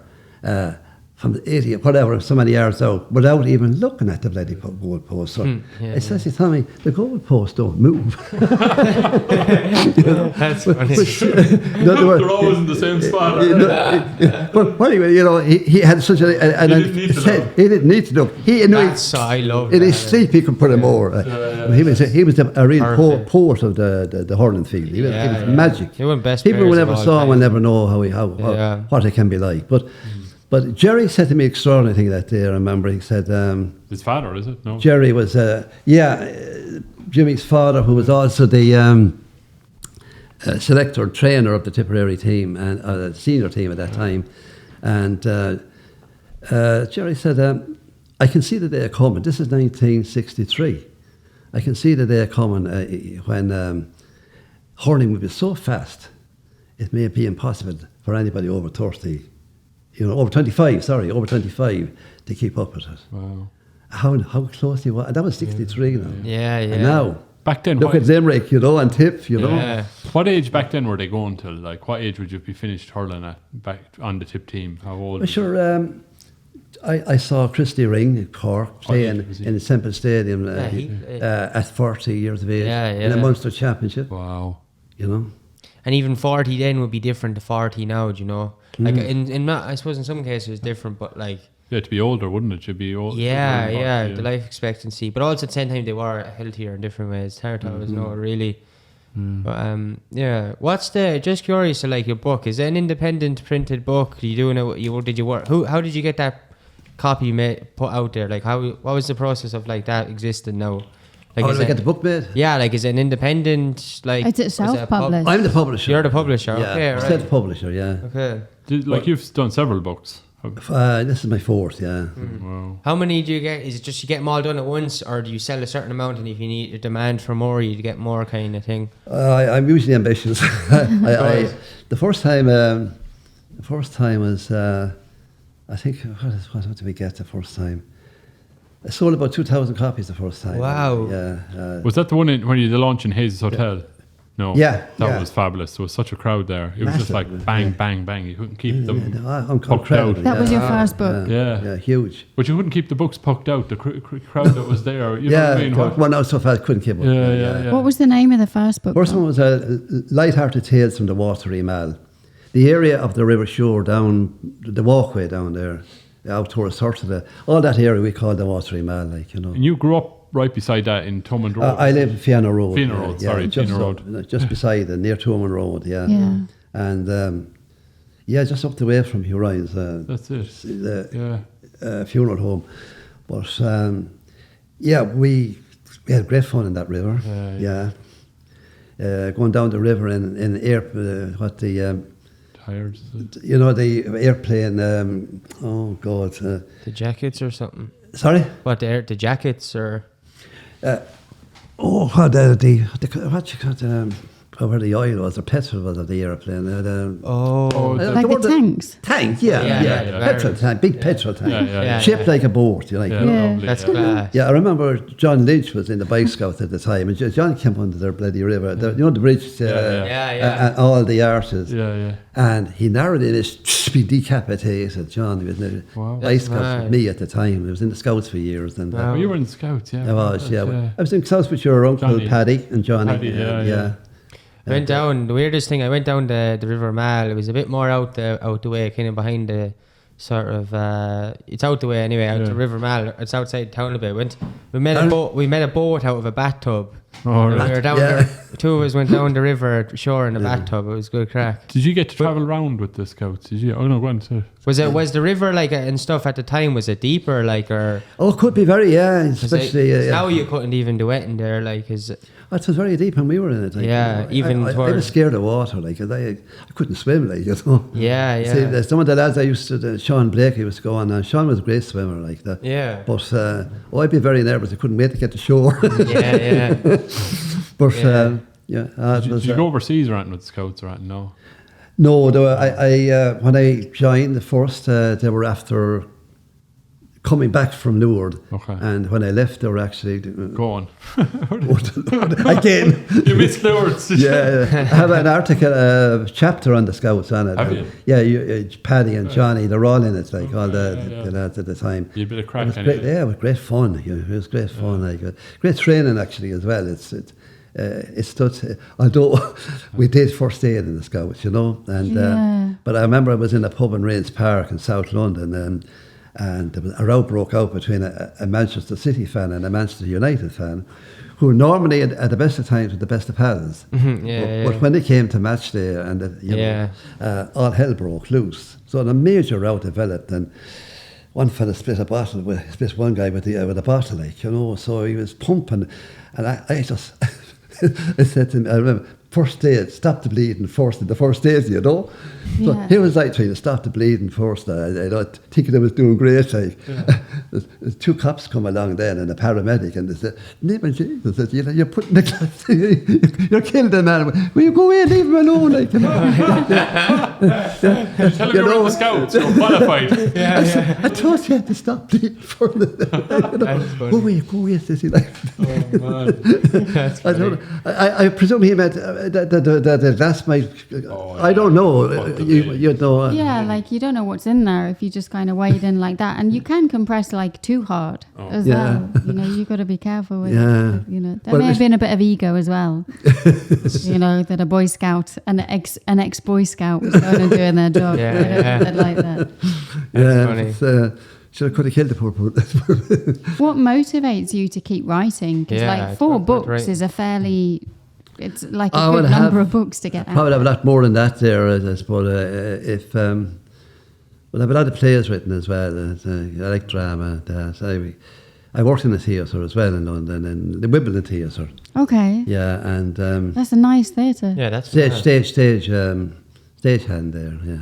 from the 80, whatever, so many yards out, without even looking at the bloody goal post." So I said to Tommy, "The goal posts don't move." That's funny. They're always in the same spot. But anyway, you know, he had such a... He didn't need to look. I love in his sleep, he could put him over. He was a real poet of the hurling field. He was magic. People who never saw him will never know what it can be like. But Jerry said to me extraordinary thing that day. I remember he said, his father, is it? No. Jerry was Jimmy's father, who was also the selector and trainer of the Tipperary team and senior team at that time. And Jerry said, "I can see the day coming." This is 1963. I can see the day coming when hurling will be so fast, it may be impossible for anybody over 30. Over 25, to keep up with it. Wow. How close he was. And that was 63 now. Yeah. And now, back then, look at Limerick, and Tip, know. What age back then were they going till? Like, what age would you be finished hurling at, back on the Tip team? How old? Well, sure, I saw Christy Ring in Cork playing in the Semple Stadium at 40 years of age in a Munster Championship. Wow. And even 40 then would be different to 40 now, Like I suppose in some cases it's different, but like... Yeah, to be older, wouldn't it? You'd be old. Yeah, the life expectancy. But also at the same time they were healthier in different ways. It's hard to always know, really. But what's just curious, so like your book, is it an independent printed book? Did you work? How did you get that copy put out there? Like what was the process of like that existing now? Like, did I get the book made? Yeah, like is it an independent, like... Is it self-published? I'm the publisher. You're the publisher, yeah, okay, right. Self-publisher, yeah. Okay. You've done several books. This is my 4th, yeah. Wow. How many do you get? Is it just you get them all done at once, or do you sell a certain amount, and if you need a demand for more, you get more kind of thing? I'm usually ambitious. The first time was, I think, what did we get the first time? I sold about 2,000 copies the first time. Wow. Yeah. Was that the one when you did the launch in Hayes Hotel? No. Yeah. That was fabulous. There was such a crowd there. It was just like bang, bang, bang. You couldn't keep them pucked out. That was your first book? Yeah, huge. But you couldn't keep the books pucked out. The crowd that was there. You know what I mean? One out so fast, couldn't keep up. Yeah. What was the name of the first book? First one was Light-Hearted Tales from the Watery Mall. The area of the river shore down, the walkway down there, out towards Thurles, all that area we call the Watery Mall, like, you know. And you grew up right beside that in Thomond Road? I live in Fianna Road. Fianna Road, Fianna Road. Just beside it, near Thomond Road, yeah. And, just up the way from Hugh Ryan's. That's it. The funeral home. But, we had great fun in that river. Going down the river in air, Tires. You know, the airplane, oh God. The jackets or something? Sorry? What, the jackets or? What you call where the oil was, or petrol was of the airplane. Like the tanks? Tank, yeah. Petrol tank, big petrol tank. Shaped like a boat, you like. Lovely, That's class. Yeah, I remember John Lynch was in the Boy Scouts at the time, and John came under their bloody river, the bridge, and all the arches. And he narrowly be decapitated. John, he was in the Boy Scouts with me at the time. He was in the Scouts for years. And you were in the Scouts, yeah. I was, I was in Scouts with your uncle Johnny. Paddy and Johnny. Paddy, I went down, the weirdest thing, I went down the River Mall. It was a bit more out the way, kind of behind the sort of, it's out the way anyway, out the River Mall. It's outside town a bit. We met a boat out of a bathtub. Oh, We were down there, 2 of us went down the river shore in a bathtub. It was good crack. Did you get to travel around with the Scouts? Did you? Oh no, go on to. Was the river like and stuff at the time? Was it deeper like or? Oh, it could be very especially now you couldn't even do it in there like is. It was very deep when we were in it. Like, I was scared of water. Like I couldn't swim. Like Yeah. See, some of the lads I used to, Sean Blake, he used to go on, and Sean was a great swimmer like that. Yeah. But I'd be very nervous. I couldn't wait to get to shore. Yeah. But Did you go overseas or anything with the Scouts or anything? No. No, when I joined the first, they were after coming back from Lourdes. Okay. And when I left, they were actually... Go on. Again. You missed Lourdes. I have an article, chapter on the Scouts on it. Have you? Yeah, Paddy and Johnny, they're all in it, like all the lads at the time. You had a bit of crack. It was great fun. It was great fun. Like, great training actually as well. It's such, although we did first aid in the Scouts, you know, and but I remember I was in a pub in Rains Park in South London, and there was a row broke out between a Manchester City fan and a Manchester United fan, who normally at the best of times were the best of pals. But when they came to match day, and all hell broke loose. So a major row developed, and one fella split one guy with a bottle, like, you know. So he was pumping, and I just. I said to him, I remember, first aid, stop the bleeding first, in the first aid, you know. So he was like trying to stop the bleeding first. I thinking I was doing great. Like, there's 2 cops come along then and a paramedic, and they said, name of Jesus, you're putting the glass, you're killing the man. Will you go away, leave him alone? Like, you know. Tell him you're in the Scouts, you're qualified. I thought you had to stop bleeding for Go away, says he. Like, That's funny. I presume he meant that glass might. I don't know. You know. Like you don't know what's in there if you just kind of wade in like that, and you can compress like too hard as well. You know, you got to be careful with it. You know, there may have been a bit of ego as well. You know, that a Boy Scout and an ex Boy Scout was going and doing their job. They'd like that. Funny. Should have could have killed the poor What motivates you to keep writing? Because like 4 books is a fairly... It's like a good number of books to get out. Probably have a lot more than that there, I suppose. I have a lot of plays written as well. I like drama. I worked in the theatre as well in London, and the Wimbledon Theatre. Okay. Yeah, and... that's a nice theatre. Yeah, that's... Stage hand there, yeah.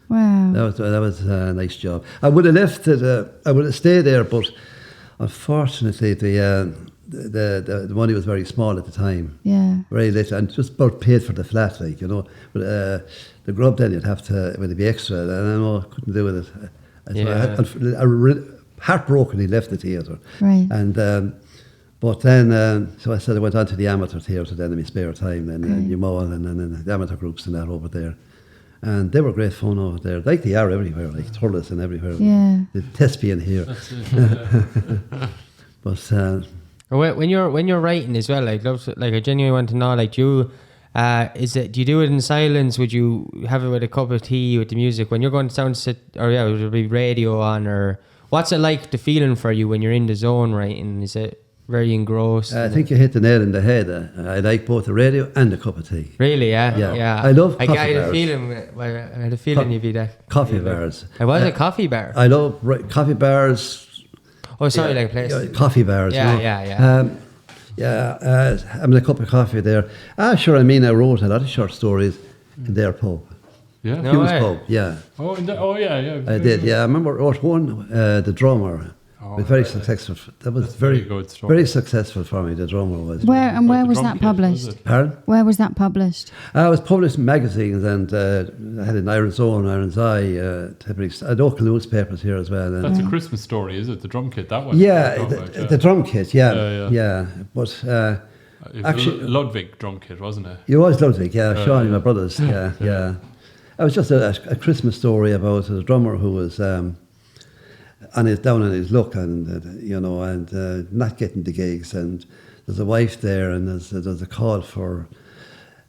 Wow. That was a nice job. I would have left it. I would have stayed there, but unfortunately, the money was very small at the time. Yeah. Very little, and just about paid for the flat, like, you know. But the grub then you'd have to, it would be extra, and I know I couldn't do with it. So I heartbrokenly left the theatre. Right. And but then, so I said I went on to the amateur theatre then in my spare time, and New Mull, and then the amateur groups and that over there. And they were great fun over there, like they are everywhere, like Thurles and everywhere. Yeah. The thespian here. That's it, But when you're writing as well, like I genuinely want to know, like, do you do it in silence? Would you have it with a cup of tea with the music when you're going to sound sit, or would there be radio on, or what's it like, the feeling for you when you're in the zone writing? Is it very engrossed? I think you hit the nail in the head. I like both the radio and the cup of tea. Really, yeah. I love coffee I bars. I had a feeling you'd be that. Coffee bars. It was a coffee bar. I love coffee bars. Oh, sorry, like a place. Coffee bars. Yeah. Having a cup of coffee there. Sure, I wrote a lot of short stories in their pub. Yeah. No Hughes way. pub, yeah. Yeah. I did, yeah. I remember I wrote one, the drummer. Was very successful. That was very good story. very successful for me. The drummer was. Where was drum that kit, published? was it? Pardon? Where was that published? I was published in magazines, and I had it in Iron's Own, Iron's Eye, I had local newspapers here as well. And That's a Christmas story, is it? The drum kit, that one? yeah, the drum kit, yeah. But actually, Ludwig drum kit, wasn't it? it was Ludwig, yeah, Sean, my brothers, yeah. It was just a Christmas story about a drummer who was down on his luck, and not getting the gigs, and there's a wife there, and there's a call for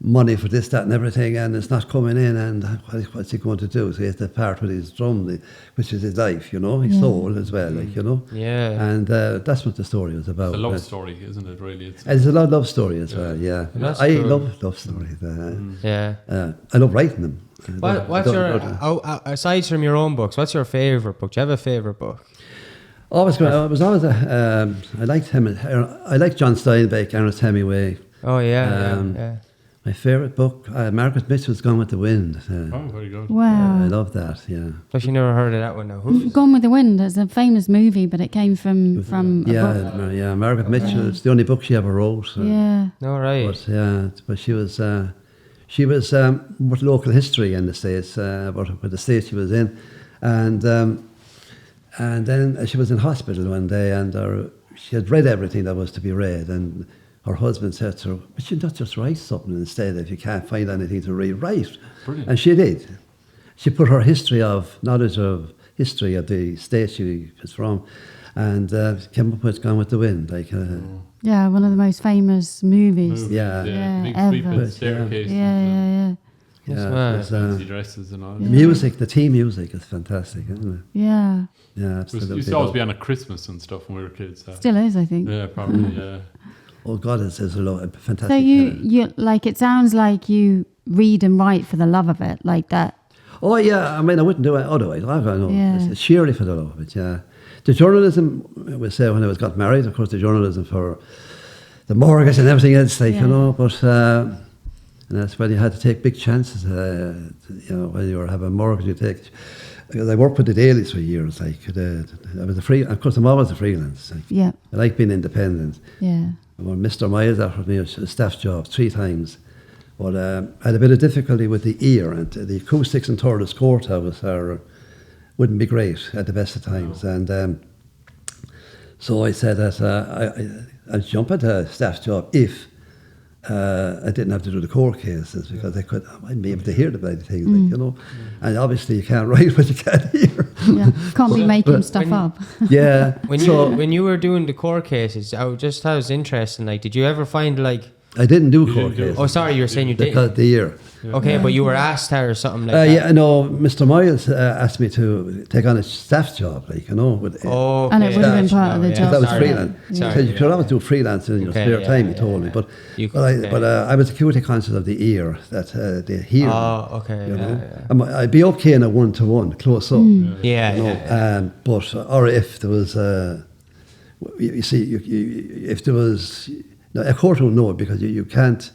money for this, that, and everything, and it's not coming in, and what's he going to do? So he has to part with his drum, which is his life, his soul as well, Yeah. And that's what the story was about. It's a love story, isn't it, really? It's a love story as well, yeah. That's I cool. love love stories. Yeah. I love writing them. What's your aside from your own books? What's your favorite book? Do you have a favorite book? I liked him. I liked John Steinbeck, Ernest Hemingway. Oh yeah. My favourite book, Margaret Mitchell's Gone with the Wind. Very good. Wow. I love that. Yeah. Plus, you never heard of that one now. Gone with the Wind is a famous movie, but it came from a book. Margaret Mitchell. It's the only book she ever wrote. Yeah. No, right. But she was with local history in the States, about the state she was in, and then she was in hospital one day, and she had read everything that was to be read, and her husband said to her, "But you not just write something instead if you can't find anything to read, write." Brilliant. And she did. She put her knowledge of history of the state she was from, and came up with Gone with the Wind, Yeah, one of the most famous movies. Yeah. Big ever. sweeping staircase. Yeah. Fancy dresses and all. The music, the tea music is fantastic, isn't it? Yeah. Yeah, It used to always be on at Christmas and stuff when we were kids. Still is, I think. Yeah, probably, yeah. Oh God, it's a fantastic. So you like, it sounds like you read and write for the love of it, like that. Oh yeah, I wouldn't do it otherwise. I know. Yeah. It's sheerly for the love of it. Yeah, the journalism we say when I got married, of course, the journalism for the mortgage and everything else, but and that's when you had to take big chances. When you were having a mortgage, you take. Because I worked with the dailies for years. I was of course, I'm always a freelance. I like being independent. Yeah. Well, Mr. Miles offered me a staff job 3 times, but I had a bit of difficulty with the ear, and the acoustics in Thurles Courthouse wouldn't be great at the best of times. And so I said that I'd jump at a staff job if I didn't have to do the court cases, because I'd be able to hear the bloody things, And obviously you can't write what you can't hear. Yeah, can't be making stuff up. Yeah. When you were doing the court cases, I was interested. Like, did you ever find I didn't do court cases. Oh, sorry, you were saying you did. Because the year. Yeah. Okay, but you were asked her or something like that. Yeah, no, Mr. Miles asked me to take on a staff job, okay. And it would have been part of the job. That was freelance. Because you could always do freelance in your spare time, he told me. But I was acutely conscious of the ear, that they hear. Oh, okay. I'd be okay in a 1-to-1, close up. But, or if there was, if there was, a court will know, because you can't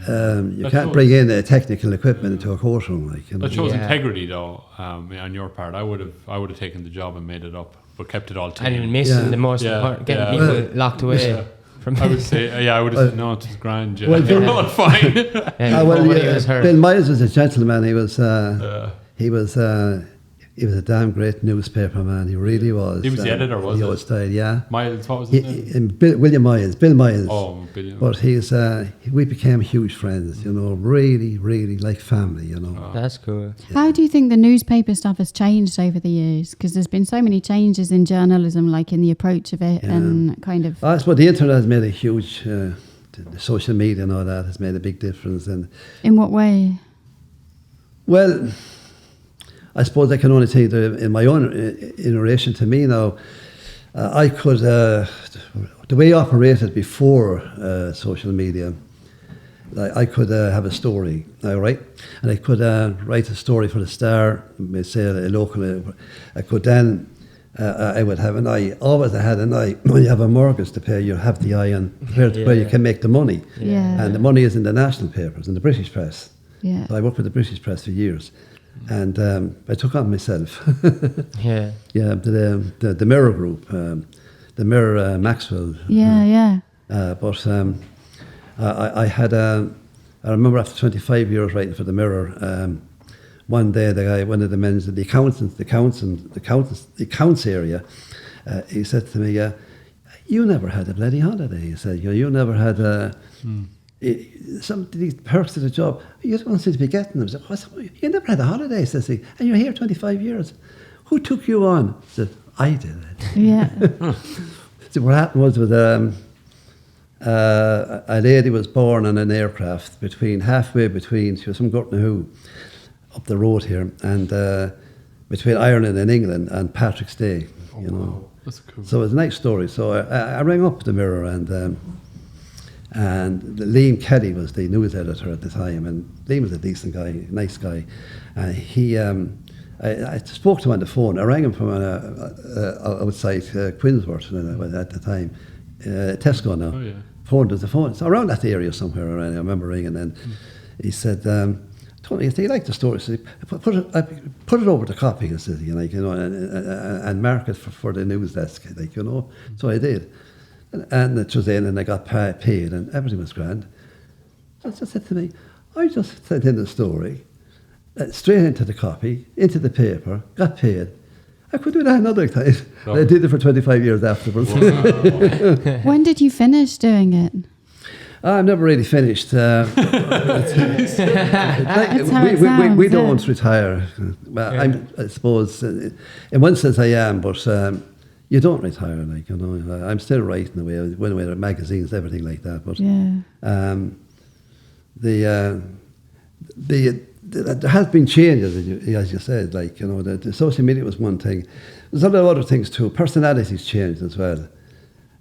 You can't bring in technical equipment into a courtroom, like, you know. That shows integrity, though, on your part. I would have taken the job and made it up, but kept it all tame. And missing the most important, getting people locked away. Yeah. I would say, I would have said, no, it's grand. Yeah. Well, all fine. Bill Miles was a gentleman. He was a damn great newspaper man. He really was. He was the editor, was he? He style, yeah. Miles, what was his name? William Miles. Bill Miles. Oh, Bill. But we became huge friends, you know, really, really like family, you know. Oh. That's cool. Yeah. How do you think the newspaper stuff has changed over the years? Because there's been so many changes in journalism, like in the approach of it and kind of... I suppose the internet has made a huge... the social media and all that has made a big difference. And in what way? Well... I suppose I can only say that in my own, in relation to me now, I could, the way I operated before social media, I could have a story, right? And I could write a story for the Star, say a local, I could then, I would have an eye, always I had an eye, when you have a mortgage to pay, you have the eye on where you can make the money. Yeah. And the money is in the national papers, in the British press. Yeah. So I worked with the British press for years. And I took on myself. Yeah. Yeah, the Mirror Group, the Mirror Maxwell. Yeah. But I had, I remember after 25 years writing for the Mirror, one day one of the men, the accounts area, he said to me, you never had a bloody holiday. He said, you never had a... Some of these perks of the job, you don't seem to be getting them. I said, you never had a holiday, says he, and you're here 25 years. Who took you on? I said, I did it. Yeah. So what happened was with a lady was born on an aircraft halfway between, she was from Gurtnahu, up the road here, and between Ireland and England and Patrick's Day, you know. Wow. That's cool. So it was a nice story. So I rang up the Mirror and Liam Kelly was the news editor at the time, and Liam was a decent guy, nice guy. I spoke to him on the phone. I rang him from outside Quinsworth at the time, Tesco now. Oh, yeah. Phone does the phone. It's around that area somewhere around. I remember ringing, and he said, told me, he liked the story. So put it over the copy, he said, and mark it for the news desk, So I did. And it was in, and I got paid, and everything was grand. So I just said to me, I just sent in the story, straight into the copy, into the paper, got paid. I could do that another time. Oh. I did it for 25 years afterwards. Wow. When did you finish doing it? I've never really finished. We don't retire. Well, yeah. I suppose, in one sense I am, but... you don't retire, I'm still writing away, went away to magazines, everything like that. But there has been changes, as you said. The social media was one thing. There's a lot of other things too. Personalities changed as well.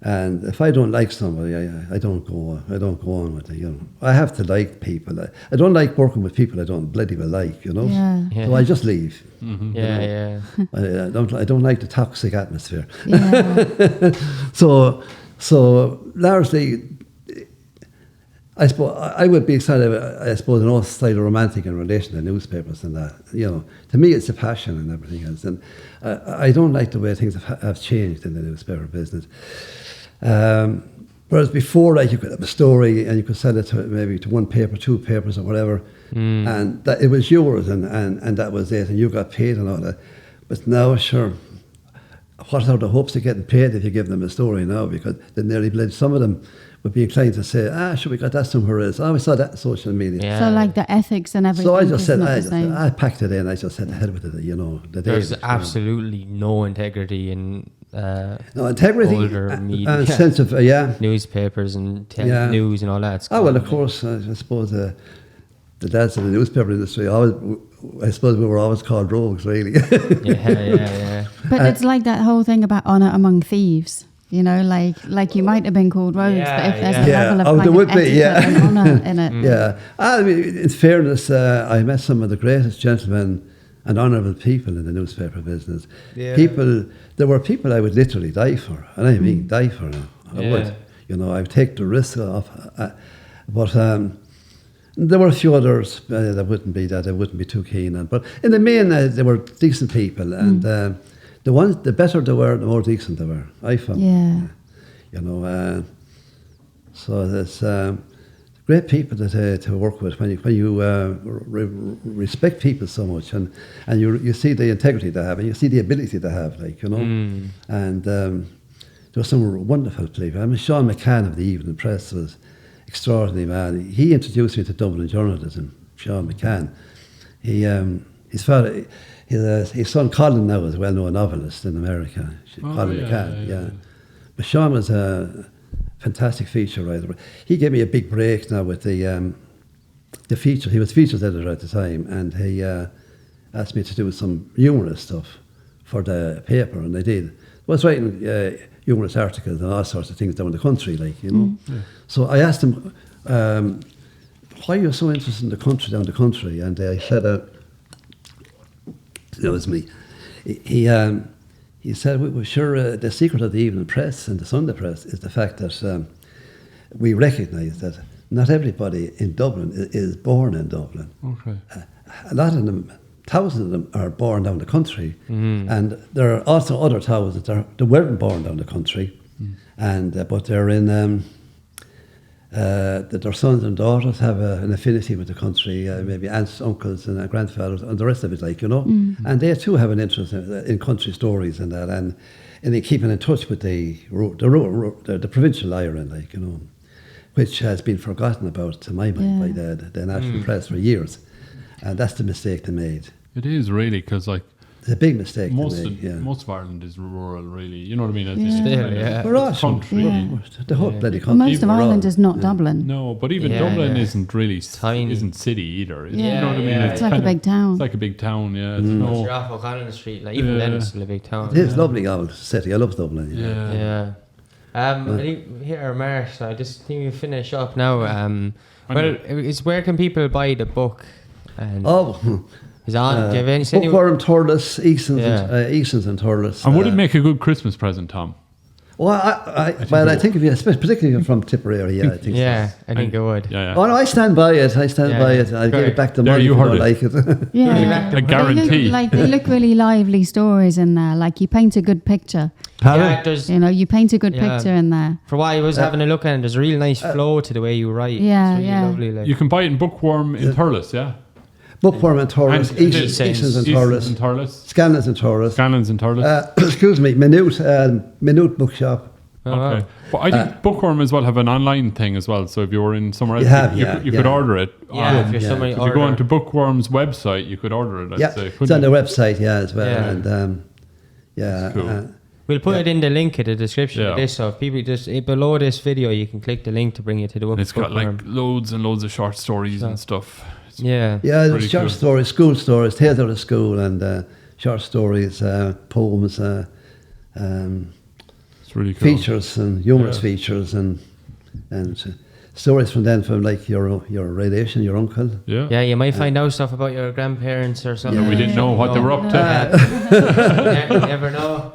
And if I don't like somebody, I don't go on with it. I have to like people. I don't like working with people I don't bloody well like. Yeah. So I just leave. Mm-hmm. Yeah. I don't like the toxic atmosphere. Yeah. So largely, I suppose I would be sort of, an style of romantic in relation to newspapers and that. To me, it's a passion and everything else. And I don't like the way things have changed in the newspaper business. Whereas before, you could have a story and you could sell it to maybe to one paper, two papers or whatever, and that it was yours and that was it, and you got paid and all that. But now, sure, what are the hopes of getting paid if you give them a story now? Because they nearly bled. Some of them would be inclined to say, sure, we got that somewhere else. We saw that on social media. Yeah. So like the ethics and everything. So I just said, I packed it in. I just said, the hell with it, There's absolutely no integrity in integrity older media. And sense of, newspapers and news and all that. Well, of course, I suppose the dads of the newspaper industry, I suppose we were always called rogues, really. Yeah. But it's like that whole thing about honour among thieves. Like you might have been called rogues, but if there's a level of etiquette and honour in it. Yeah. I mean, in fairness, I met some of the greatest gentlemen and honourable people in the newspaper business. Yeah. There were people I would literally die for, and I mean die for them. I would. I would take the risk off. But There were a few others that I wouldn't be too keen on, but in the main, they were decent people, and the better they were, the more decent they were. I found, you know. So there's great people to work with when you respect people so much, and you see the integrity they have, and you see the ability they have, like, you know, and there were some wonderful people. I mean, Sean McCann of the Evening Press was extraordinary man. He introduced me to Dublin journalism. Sean McCann. His father, his son Colin now is a well-known novelist in America. Colin McCann. But Sean was a fantastic feature writer. He gave me a big break now with the feature. He was features editor at the time, and he asked me to do some humorous stuff for the paper, and I did. I was writing humorous articles and all sorts of things down the country, like, you know. So I asked him, why are you so interested in the country, down the country? And I said, that was me. He said, well, sure, the secret of the Evening Press and the Sunday Press is the fact that we recognise that not everybody in Dublin is born in Dublin. Okay. A lot of them, thousands of them, are born down the country, and there are also other thousands that weren't born down the country, and but they're in. That their sons and daughters have an affinity with the country, maybe aunts, uncles, and grandfathers, and the rest of it, like, you know. And they too have an interest in country stories and that, and in keeping in touch with the provincial Ireland, like, you know, which has been forgotten about, to my mind, by the national press for years. And that's the mistake they made. It is really, because, like, it's a big mistake. Most of Ireland is rural, really. You know what I mean? We're all country. The whole bloody country. Most of Ireland is not Dublin. No, but even Dublin isn't really tiny. Isn't city either. You know what I mean? It's like a big town. It's like a big town. Yeah. You're off O'Connell Street. Like, even then, it's still a big town. It is lovely old city. I love Dublin. Here, Mark. So I just think we finish up now. It's where can people buy the book? And is on. Do you have any? Bookworm, Thurles, Easons and Thurles. And would it make a good Christmas present, Tom? Well, I think if you, particularly if you're from Tipperary, I think. Yeah, I think it would. Oh no, I stand by it. I'll give it back to money if you don't like it. I guarantee. They look really lively stories in there. Like, you paint a good picture. You paint a good picture in there. For what I was having a look at, there's a real nice flow to the way you write. Yeah, it's really lovely, like. You can buy it in Bookworm in Thurles, yeah. Bookworm and Thurles, Easons and Thurles, Scanlons and Thurles. Excuse me, Minute Bookshop. Okay. But I think Bookworm as well have an online thing as well. So if you were in somewhere else, you could order it. If you go onto Bookworm's website, you could order it. I'd say, it's on their website, as well. And cool. We'll put it in the link in the description of this. So if people just below this video, you can click the link to bring you to the website. It's got like loads and loads of short stories and stuff. There's short stories, school stories, tales out of school, and short stories, poems, it's really cool. Features and humorous features, and stories from like your relation, your uncle. Yeah, you might find out stuff about your grandparents or something. We didn't know what they were up to. You never know.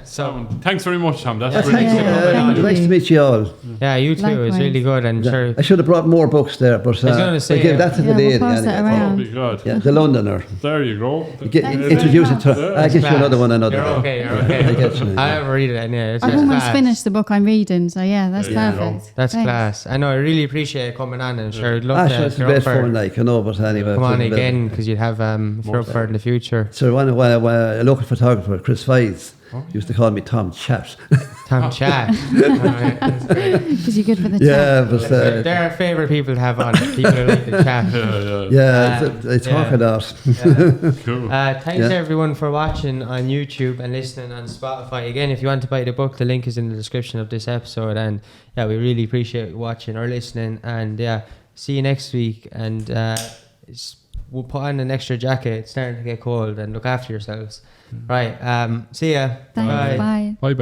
So thanks very much, Tom. That's really cool. Nice to meet you all. Yeah, you too. It was really good. And sure, I should have brought more books there, but I was going to say that to the lady. We'll the Londoner. There you go. Introduce it to her. I'll get you another one. You're okay. I'll read it. Yeah, I've almost finished the book I'm reading, so that's perfect. That's class. I know. I really appreciate coming on, and sure, I'd love to. It's a great fun, like, you know. But anyway, come on again, because you'd have for in the future. So a local photographer, Chris Fides, used to call me Tom Chat. Tom Chat. Because you're good for the chat. Yeah, but they're our favourite people to have on. People who like the chat. They talk a lot. Cool. Thanks everyone for watching on YouTube and listening on Spotify. Again, if you want to buy the book, the link is in the description of this episode. And we really appreciate you watching or listening. And see you next week. And we'll put on an extra jacket. It's starting to get cold, and look after yourselves. Right. See ya. Thanks. Bye. Bye.